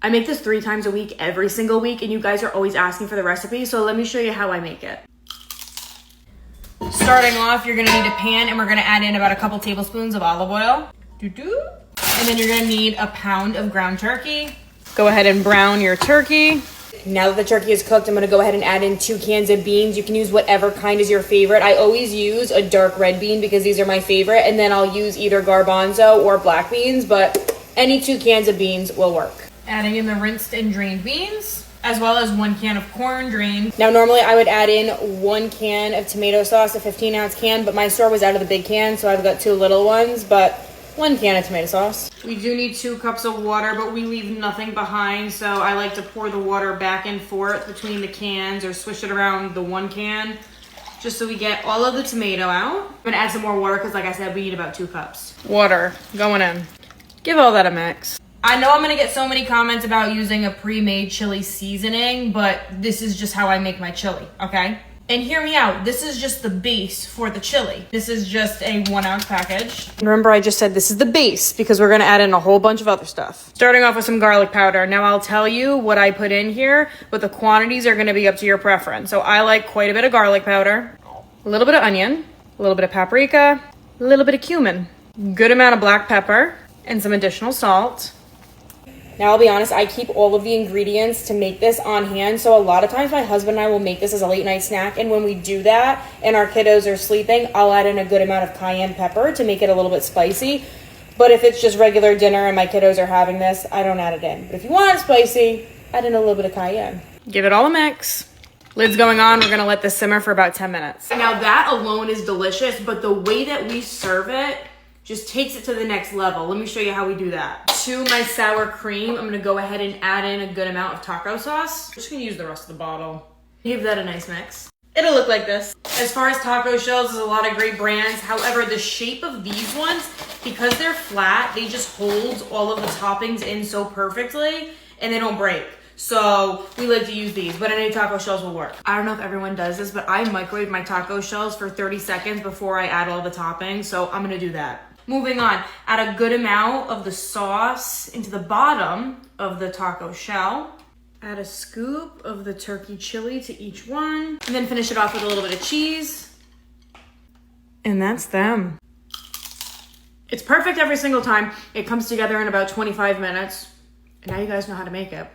I make this 3 times a week, every single week, and you guys are always asking for the recipe, so let me show you how I make it. Starting off, you're gonna need a pan, and we're gonna add in about a couple tablespoons of olive oil. And then you're gonna need a pound of ground turkey. Go ahead and brown your turkey. Now that the turkey is cooked, I'm gonna go ahead and add in 2 cans of beans. You can use whatever kind is your favorite. I always use a dark red bean because these are my favorite, and then I'll use either garbanzo or black beans, but any 2 cans of beans will work. Adding in the rinsed and drained beans, as well as 1 can of corn drained. Now, normally I would add in 1 can of tomato sauce, a 15-ounce can, but my store was out of the big can, so I've got 2 little ones, but 1 can of tomato sauce. We do need 2 cups of water, but we leave nothing behind, so I like to pour the water back and forth between the cans or swish it around the 1 can, just so we get all of the tomato out. I'm gonna add some more water because, like I said, we need about 2 cups. Water going in. Give all that a mix. I know I'm gonna get so many comments about using a pre-made chili seasoning, but this is just how I make my chili, okay? And hear me out, this is just the base for the chili. This is just a 1-ounce package. Remember, I just said this is the base because we're gonna add in a whole bunch of other stuff. Starting off with some garlic powder. Now I'll tell you what I put in here, but the quantities are gonna be up to your preference. So I like quite a bit of garlic powder, a little bit of onion, a little bit of paprika, a little bit of cumin, good amount of black pepper, and some additional salt. Now, I'll be honest, I keep all of the ingredients to make this on hand. So a lot of times my husband and I will make this as a late night snack. And when we do that and our kiddos are sleeping, I'll add in a good amount of cayenne pepper to make it a little bit spicy. But if it's just regular dinner and my kiddos are having this, I don't add it in. But if you want it spicy, add in a little bit of cayenne. Give it all a mix. Lid's going on. We're going to let this simmer for about 10 minutes. Now that alone is delicious, but the way that we serve it just takes it to the next level. Let me show you how we do that. To my sour cream, I'm gonna go ahead and add in a good amount of taco sauce. I'm just gonna use the rest of the bottle. Give that a nice mix. It'll look like this. As far as taco shells, there's a lot of great brands. However, the shape of these ones, because they're flat, they just hold all of the toppings in so perfectly and they don't break. So we like to use these, but any taco shells will work. I don't know if everyone does this, but I microwave my taco shells for 30 seconds before I add all the toppings. So I'm gonna do that. Moving on, add a good amount of the sauce into the bottom of the taco shell. Add a scoop of the turkey chili to each one. And then finish it off with a little bit of cheese. And that's them. It's perfect every single time. It comes together in about 25 minutes. And now you guys know how to make it.